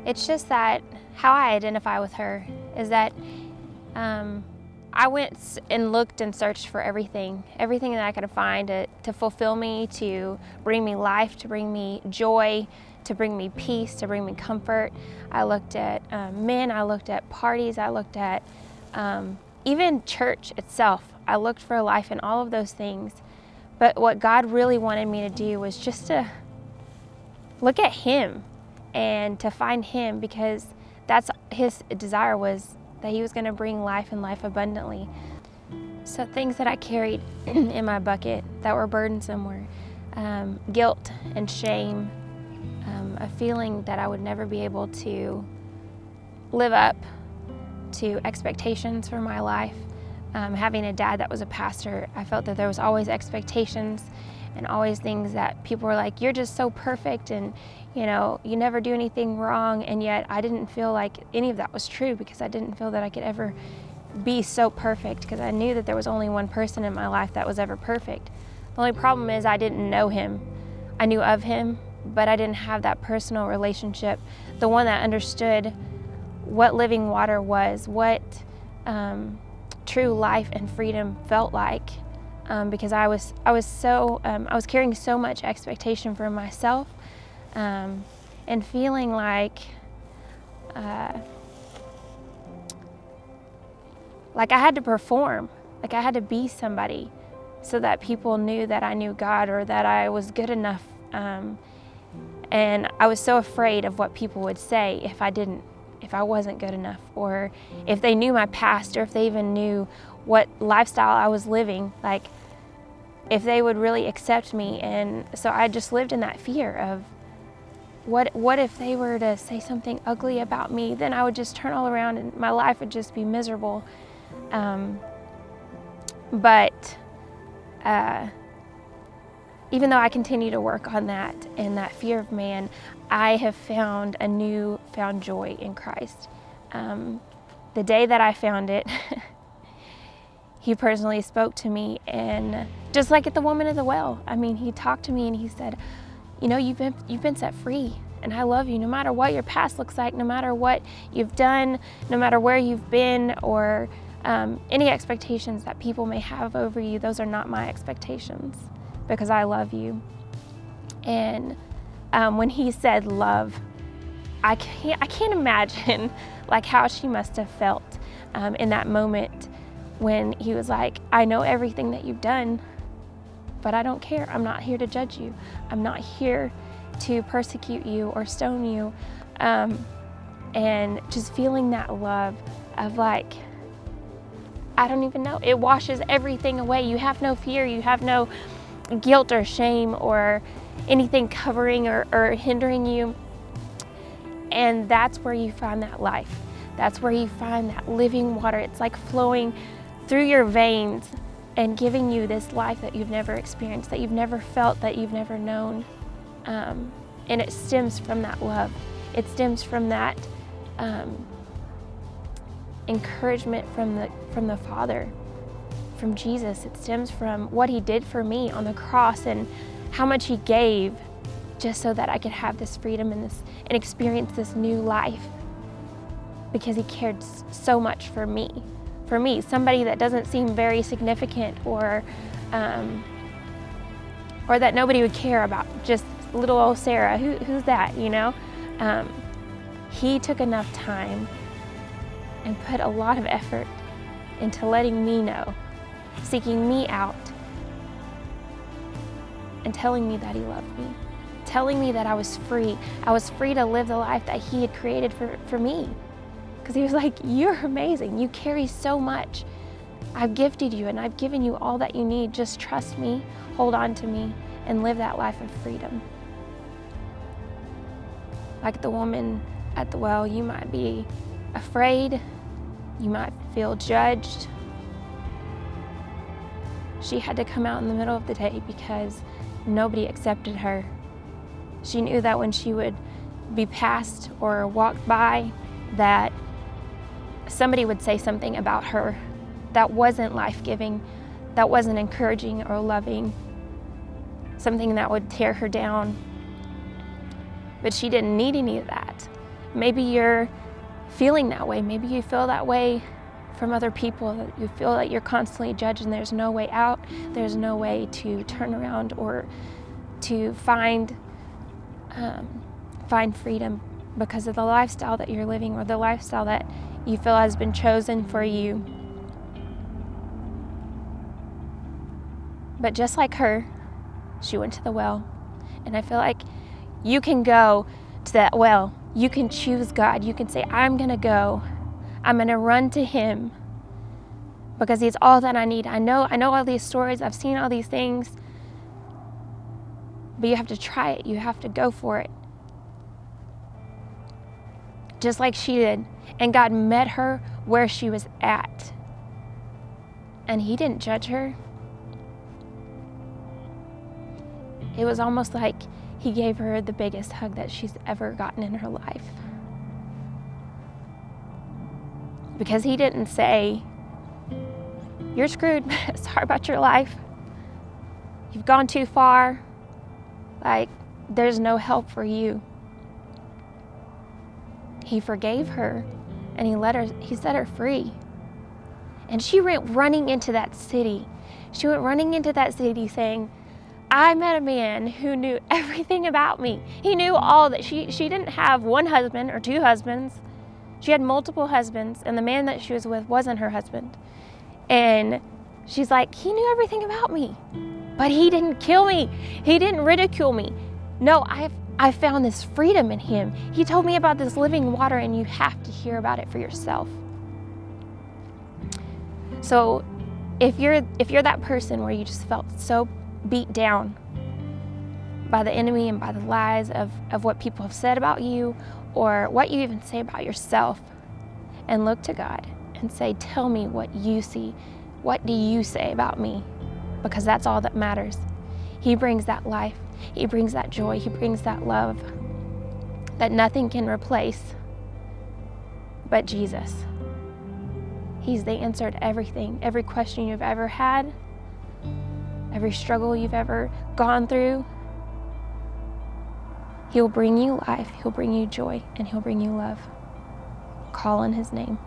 It's just that how I identify with her is that I went and looked and searched for everything that I could find to fulfill me, to bring me life, to bring me joy, to bring me peace, to bring me comfort. I looked at men, I looked at parties, I looked at even church itself. I looked for life in all of those things. But what God really wanted me to do was just to look at Him and to find Him, because that's His desire, was that He was going to bring life and life abundantly. So things that I carried in my bucket that were burdensome were guilt and shame, a feeling that I would never be able to live up to expectations for my life. Having a dad that was a pastor, I felt that there was always expectations and always things that people were like, you're just so perfect and you never do anything wrong. And yet I didn't feel like any of that was true, because I didn't feel that I could ever be so perfect, because I knew that there was only one person in my life that was ever perfect. The only problem is I didn't know Him. I knew of Him, but I didn't have that personal relationship, the one that understood what living water was, what true life and freedom felt like, because I was carrying so much expectation for myself, and feeling like I had to perform, like I had to be somebody so that people knew that I knew God or that I was good enough. And I was so afraid of what people would say if I wasn't good enough, or if they knew my past, or if they even knew what lifestyle I was living, like if they would really accept me. And so I just lived in that fear of what if they were to say something ugly about me, then I would just turn all around and my life would just be miserable. But even though I continue to work on that and that fear of man, I have found a newfound joy in Christ. The day that I found it, He personally spoke to me, and just like at the woman at the well, He talked to me and He said, you've been set free, and I love you no matter what your past looks like, no matter what you've done, no matter where you've been, or any expectations that people may have over you. Those are not my expectations, because I love you. And when He said love, I can't imagine like how she must have felt in that moment when He was like, I know everything that you've done, but I don't care. I'm not here to judge you. I'm not here to persecute you or stone you. And just feeling that love of like, I don't even know. It washes everything away. You have no fear. You have no guilt or shame or anything covering or hindering you. And that's where you find that life. That's where you find that living water. It's like flowing through your veins and giving you this life that you've never experienced, that you've never felt, that you've never known. And it stems from that love. It stems from that encouragement from the Father, from Jesus. It stems from what He did for me on the cross and how much He gave just so that I could have this freedom and experience this new life, because He cared so much for me, somebody that doesn't seem very significant or that nobody would care about, just little old Sarah, who's that, He took enough time and put a lot of effort into letting me know, seeking me out, and telling me that He loved me, telling me that I was free. I was free to live the life that He had created for me. Because He was like, you're amazing. You carry so much. I've gifted you and I've given you all that you need. Just trust me, hold on to me, and live that life of freedom. Like the woman at the well, you might be afraid. You might feel judged. She had to come out in the middle of the day because nobody accepted her. She knew that when she would be passed or walked by, that somebody would say something about her that wasn't life-giving, that wasn't encouraging or loving, something that would tear her down. But she didn't need any of that, Maybe you're feeling that way. Maybe you feel that way from other people, that you feel that you're constantly judged and there's no way out, there's no way to turn around or to find freedom because of the lifestyle that you're living or the lifestyle that you feel has been chosen for you. But just like her, she went to the well. And I feel like you can go to that well. You can choose God. You can say, I'm going to go. I'm going to run to him because he's all that I need. I know all these stories. I've seen all these things. But you have to try it. You have to go for it. Just like she did. And God met her where she was at. And he didn't judge her. It was almost like he gave her the biggest hug that she's ever gotten in her life. Because he didn't say, you're screwed, sorry about your life. You've gone too far. Like, there's no help for you. He forgave her and he set her free. And she went running into that city. She went running into that city saying, I met a man who knew everything about me. He knew all that. She didn't have one husband or two husbands. She had multiple husbands, and the man that she was with wasn't her husband. And she's like, he knew everything about me, but he didn't kill me. He didn't ridicule me. No, I found this freedom in him. He told me about this living water, and you have to hear about it for yourself. So if you're that person where you just felt so beat down by the enemy and by the lies of what people have said about you or what you even say about yourself, and look to God and say, tell me what you see. What do you say about me? Because that's all that matters. He brings that life. He brings that joy. He brings that love that nothing can replace but Jesus. He's the answer to everything, every question you've ever had, every struggle you've ever gone through. He'll bring you life, he'll bring you joy, and he'll bring you love. Call on his name.